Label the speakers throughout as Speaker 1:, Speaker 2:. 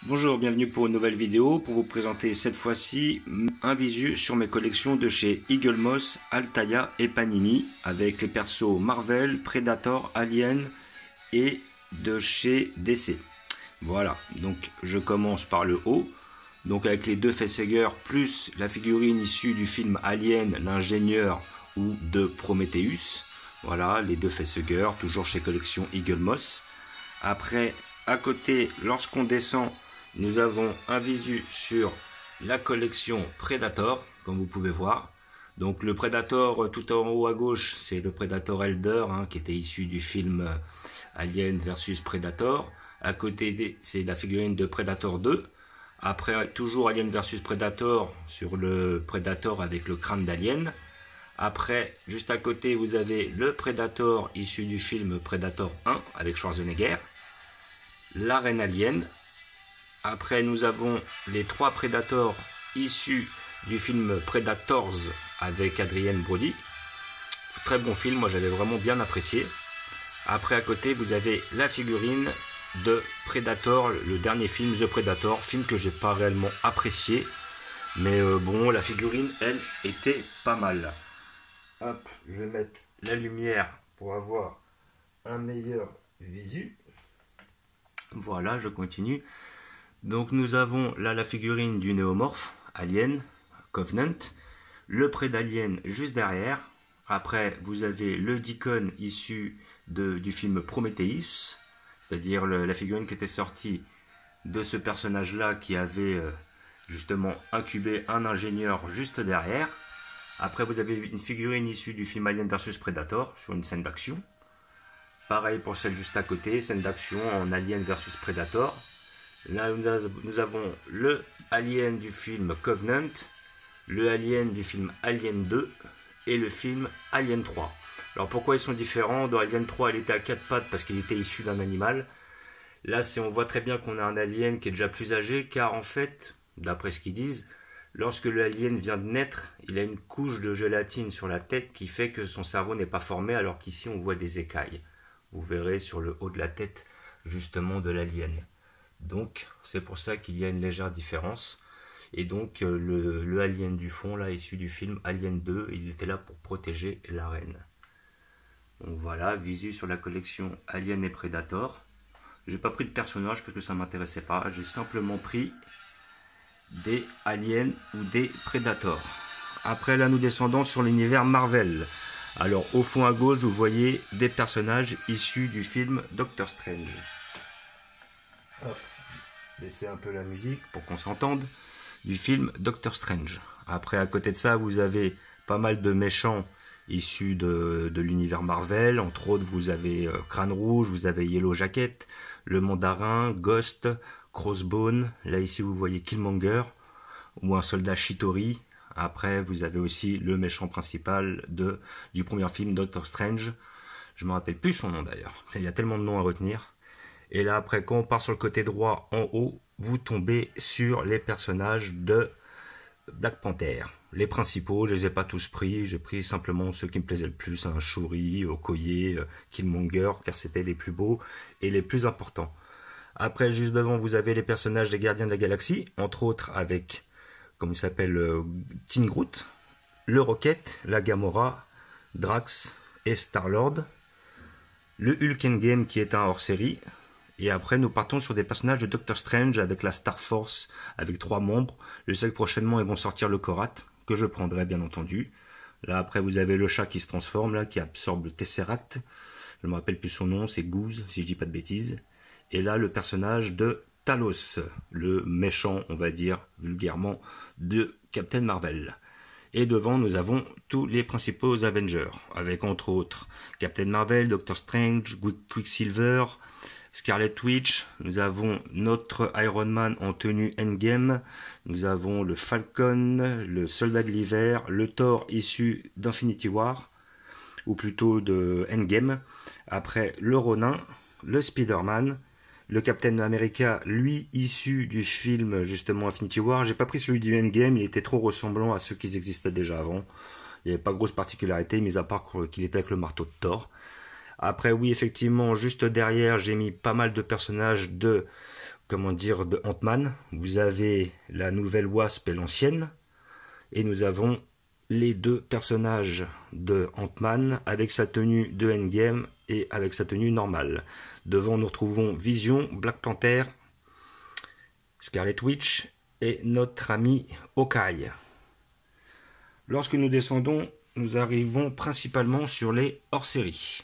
Speaker 1: Bonjour, bienvenue pour une nouvelle vidéo pour vous présenter cette fois-ci un visu sur mes collections de chez Eagle Moss, Altaïa et Panini avec les persos Marvel, Predator, Alien et de chez DC. Voilà, donc je commence par le haut, donc avec les deux facehuggers plus la figurine issue du film Alien, l'ingénieur ou de Prometheus. Voilà, les deux facehuggers, toujours chez collection Eagle Moss. Après, à côté, lorsqu'on descend, nous avons un visu sur la collection Predator, comme vous pouvez voir. Donc le Predator tout en haut à gauche, c'est le Predator Elder, qui était issu du film Alien versus Predator. À côté, c'est la figurine de Predator 2. Après, toujours Alien versus Predator sur le Predator avec le crâne d'Alien. Après, juste à côté, vous avez le Predator issu du film Predator 1 avec Schwarzenegger. La reine Alien. Après, nous avons les trois Predators issus du film Predators avec Adrien Brody. Très bon film, moi j'avais vraiment bien apprécié. Après, à côté, vous avez la figurine de Predator, le dernier film The Predator, film que j'ai pas réellement apprécié. Mais bon, la figurine, elle, était pas mal. Hop, je vais mettre la lumière pour avoir un meilleur visu. Voilà, je continue. Donc nous avons là la figurine du néomorphe, Alien, Covenant, le Prédalien juste derrière. Après, vous avez le Deacon issu du film Prometheus, c'est-à-dire la figurine qui était sortie de ce personnage-là qui avait justement incubé un ingénieur juste derrière. Après, vous avez une figurine issue du film Alien vs Predator sur une scène d'action. Pareil pour celle juste à côté, scène d'action en Alien vs Predator. Là, nous avons le Alien du film Covenant, le Alien du film Alien 2 et le film Alien 3. Alors pourquoi ils sont différents? Dans Alien 3, il était à quatre pattes parce qu'il était issu d'un animal. Là, on voit très bien qu'on a un alien qui est déjà plus âgé, car en fait, d'après ce qu'ils disent, lorsque le alien vient de naître, il a une couche de gélatine sur la tête qui fait que son cerveau n'est pas formé, alors qu'ici on voit des écailles. Vous verrez sur le haut de la tête justement de l'alien. Donc c'est pour ça qu'il y a une légère différence. Et donc le alien du fond, là, issu du film Alien 2, il était là pour protéger la reine. Donc voilà, visu sur la collection Alien et Predator. J'ai pas pris de personnage parce que ça m'intéressait pas. J'ai simplement pris des aliens ou des Predators. Après, là, nous descendons sur l'univers Marvel. Alors, au fond à gauche, vous voyez des personnages issus du film Doctor Strange. Hop. Laissez un peu la musique pour qu'on s'entende. Du film Doctor Strange. Après, à côté de ça, vous avez pas mal de méchants issus de l'univers Marvel. Entre autres, vous avez Crâne Rouge, vous avez Yellow Jacket, le Mandarin, Ghost, Crossbone. Là, ici, vous voyez Killmonger ou un soldat Shitori. Après, vous avez aussi le méchant principal du premier film Doctor Strange. Je me rappelle plus son nom d'ailleurs. Il y a tellement de noms à retenir. Et là, après, quand on part sur le côté droit, en haut, vous tombez sur les personnages de Black Panther. Les principaux, je les ai pas tous pris. J'ai pris simplement ceux qui me plaisaient le plus. Shuri, Okoye, Killmonger, car c'était les plus beaux et les plus importants. Après, juste devant, vous avez les personnages des Gardiens de la Galaxie, entre autres avec, comme il s'appelle, Tin Groot, le Rocket, la Gamora, Drax et Star-Lord, le Hulk Endgame qui est un hors-série. Et après, nous partons sur des personnages de Doctor Strange avec la Star Force, avec 3 membres. Je sais que prochainement, ils vont sortir le Korath, que je prendrai bien entendu. Là, après, vous avez le chat qui se transforme, là, qui absorbe le Tesseract. Je ne me rappelle plus son nom, c'est Goose, si je dis pas de bêtises. Et là, le personnage de Talos, le méchant, on va dire, vulgairement, de Captain Marvel. Et devant, nous avons tous les principaux Avengers, avec entre autres Captain Marvel, Doctor Strange, Quicksilver, Scarlet Witch, nous avons notre Iron Man en tenue Endgame, nous avons le Falcon, le Soldat de l'Hiver, le Thor issu d'Infinity War, ou plutôt de Endgame, après le Ronin, le Spider-Man, le Captain America, lui issu du film justement Infinity War. J'ai pas pris celui du Endgame, il était trop ressemblant à ceux qui existaient déjà avant. Il n'y avait pas grosse particularité, mis à part qu'il était avec le marteau de Thor. Après, oui, effectivement, juste derrière, j'ai mis pas mal de personnages de comment dire, de Ant-Man. Vous avez la nouvelle Wasp et l'ancienne. Et nous avons les deux personnages de Ant-Man avec sa tenue de Endgame et avec sa tenue normale. Devant, nous retrouvons Vision, Black Panther, Scarlet Witch et notre ami Hawkeye. Lorsque nous descendons, nous arrivons principalement sur les hors-séries,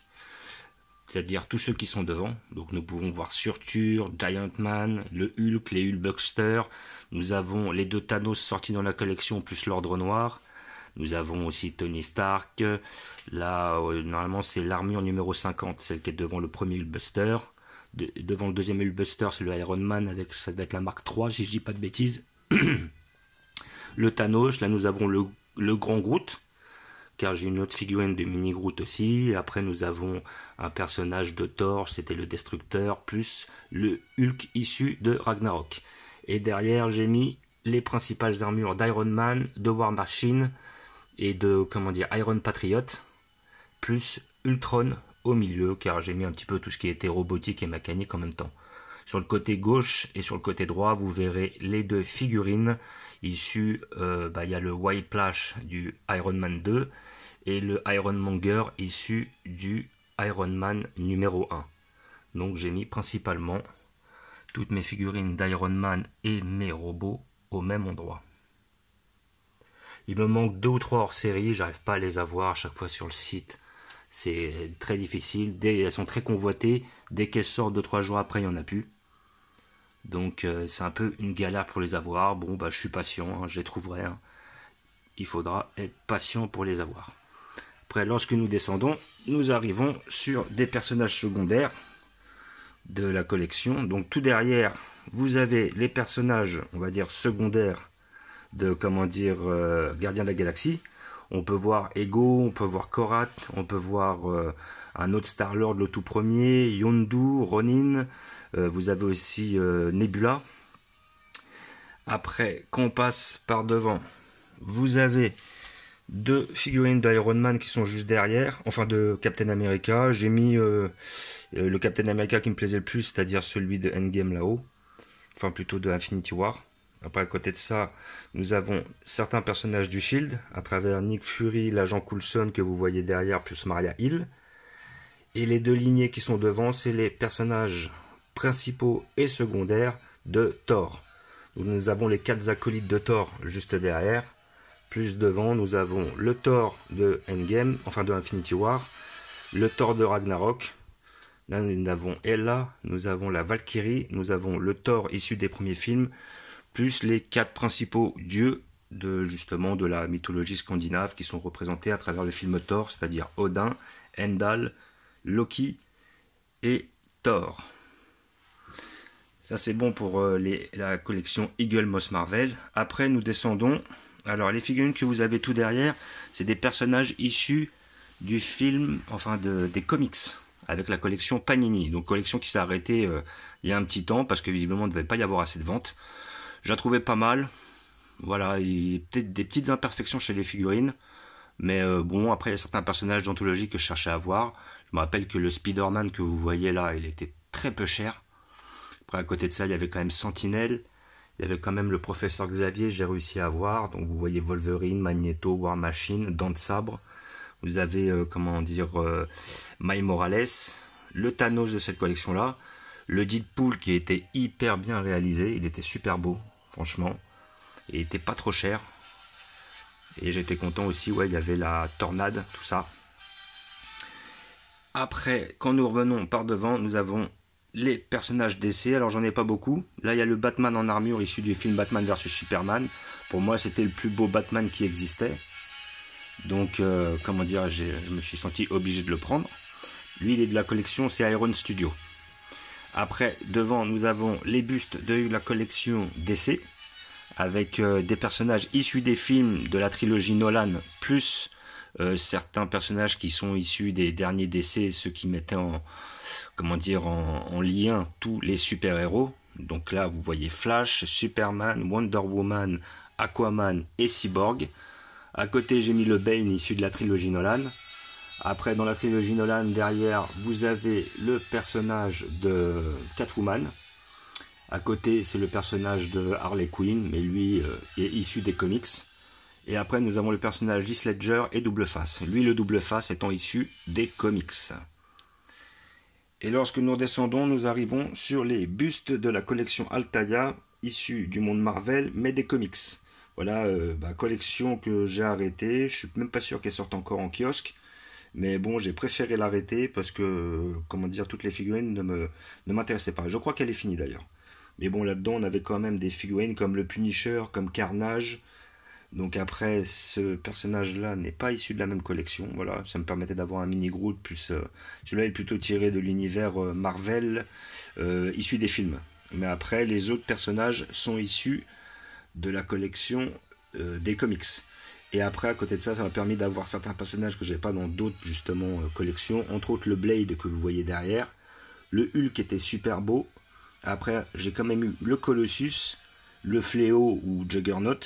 Speaker 1: c'est-à-dire tous ceux qui sont devant. Donc nous pouvons voir Surtur, Giant Man, le Hulk, les Hulkbusters. Nous avons les deux Thanos sortis dans la collection plus l'Ordre Noir. Nous avons aussi Tony Stark. Là, normalement, c'est l'armure numéro 50, celle qui est devant le premier Hulkbuster. Devant le deuxième Hulkbuster, c'est le Iron Man, avec, ça doit être la marque 3, si je dis pas de bêtises. Le Thanos, là nous avons le grand Groot, car j'ai une autre figurine de mini Groot aussi. Et après nous avons un personnage de Thor, c'était le Destructeur, plus le Hulk issu de Ragnarok. Et derrière j'ai mis les principales armures d'Iron Man, de War Machine et de, Iron Patriot, plus Ultron au milieu, car j'ai mis un petit peu tout ce qui était robotique et mécanique en même temps. Sur le côté gauche et sur le côté droit, vous verrez les deux figurines issues, il y a le Whiplash du Iron Man 2 et le Iron Monger issu du Iron Man numéro 1. Donc j'ai mis principalement toutes mes figurines d'Iron Man et mes robots au même endroit. Il me manque 2 ou 3 hors série, j'arrive pas à les avoir à chaque fois sur le site. C'est très difficile, elles sont très convoitées, dès qu'elles sortent 2-3 jours après, il n'y en a plus. Donc c'est un peu une galère pour les avoir. Bon, je suis patient, je les trouverai. Il faudra être patient pour les avoir. Après, lorsque nous descendons, nous arrivons sur des personnages secondaires de la collection. Donc tout derrière, vous avez les personnages, on va dire, secondaires de, Gardiens de la Galaxie. On peut voir Ego, on peut voir Korath, on peut voir un autre Star-Lord, le tout premier, Yondu, Ronin. Vous avez aussi Nebula. Après, quand on passe par devant, vous avez 2 figurines d'Iron Man qui sont juste derrière, enfin de Captain America. J'ai mis le Captain America qui me plaisait le plus, c'est-à-dire celui de Endgame là-haut, enfin plutôt de Infinity War. Après, à côté de ça, nous avons certains personnages du Shield, à travers Nick Fury, l'agent Coulson que vous voyez derrière, plus Maria Hill. Et les 2 lignées qui sont devant, c'est les personnages principaux et secondaires de Thor. Donc, nous avons les 4 acolytes de Thor juste derrière. Plus devant, nous avons le Thor de Endgame, enfin de Infinity War, le Thor de Ragnarok. Là, nous avons Hela, nous avons la Valkyrie, nous avons le Thor issu des premiers films, plus les 4 principaux dieux de la mythologie scandinave qui sont représentés à travers le film Thor, c'est-à-dire Odin, Heimdall, Loki et Thor. Ça c'est bon pour la collection Eagle Moss Marvel. Après nous descendons. Alors les figurines que vous avez tout derrière, c'est des personnages issus du film, des comics, avec la collection Panini. Donc collection qui s'est arrêtée il y a un petit temps parce que visiblement il ne devait pas y avoir assez de ventes. Je la trouvais pas mal. Voilà, il y a peut-être des petites imperfections chez les figurines. Mais bon, après il y a certains personnages d'anthologie que je cherchais à voir. Je me rappelle que le Spider-Man que vous voyez là, il était très peu cher. Après à côté de ça, il y avait quand même Sentinelle. Il y avait quand même le professeur Xavier, j'ai réussi à voir. Donc vous voyez Wolverine, Magneto, War Machine, Dents de Sabre. Vous avez, Miles Morales, le Thanos de cette collection-là. Le Deadpool qui était hyper bien réalisé. Il était super beau, franchement. Et il était pas trop cher. Et j'étais content aussi, il y avait la tornade, tout ça. Après, quand nous revenons par devant, nous avons les personnages DC. Alors j'en ai pas beaucoup. Là il y a le Batman en armure issu du film Batman vs Superman. Pour moi c'était le plus beau Batman qui existait. Donc je me suis senti obligé de le prendre. Lui il est de la collection, c'est Iron Studio. Après devant nous avons les bustes de la collection DC. Avec des personnages issus des films de la trilogie Nolan. Plus certains personnages qui sont issus des derniers DC. Ceux qui mettaient en lien tous les super-héros. Donc là, vous voyez Flash, Superman, Wonder Woman, Aquaman et Cyborg. À côté, j'ai mis le Bane issu de la trilogie Nolan. Après, dans la trilogie Nolan, derrière, vous avez le personnage de Catwoman. À côté, c'est le personnage de Harley Quinn, mais lui est issu des comics. Et après, nous avons le personnage d'Heath Ledger et Double Face. Lui, le Double Face étant issu des comics. Et lorsque nous redescendons, nous arrivons sur les bustes de la collection Altaïa, issus du monde Marvel, mais des comics. Voilà, collection que j'ai arrêtée. Je suis même pas sûr qu'elle sorte encore en kiosque. Mais bon, j'ai préféré l'arrêter parce que, comment dire, toutes les figurines ne m'intéressaient pas. Je crois qu'elle est finie d'ailleurs. Mais bon, là-dedans, on avait quand même des figurines comme le Punisher, comme Carnage. Donc après, ce personnage-là n'est pas issu de la même collection. Voilà, ça me permettait d'avoir un mini Groot, plus celui-là est plutôt tiré de l'univers Marvel, issu des films. Mais après, les autres personnages sont issus de la collection des comics. Et après, à côté de ça, ça m'a permis d'avoir certains personnages que j'ai pas dans d'autres justement collections. Entre autres, le Blade que vous voyez derrière. Le Hulk était super beau. Après, j'ai quand même eu le Colossus, le Fléau ou Juggernaut.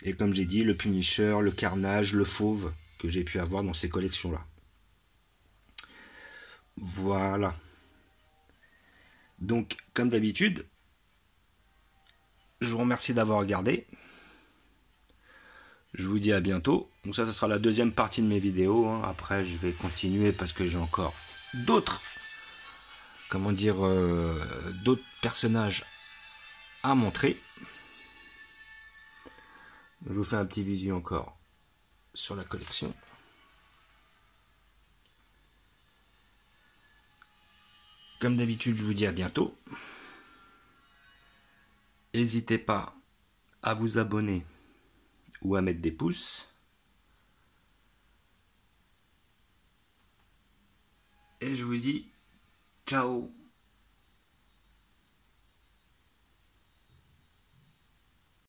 Speaker 1: Et comme j'ai dit, le Punisher, le Carnage, le Fauve que j'ai pu avoir dans ces collections-là. Voilà. Donc, comme d'habitude, je vous remercie d'avoir regardé. Je vous dis à bientôt. Donc ça sera la deuxième partie de mes vidéos. Après, je vais continuer parce que j'ai encore d'autres, d'autres personnages à montrer. Je vous fais un petit visu encore sur la collection. Comme d'habitude, je vous dis à bientôt. N'hésitez pas à vous abonner ou à mettre des pouces. Et je vous dis ciao.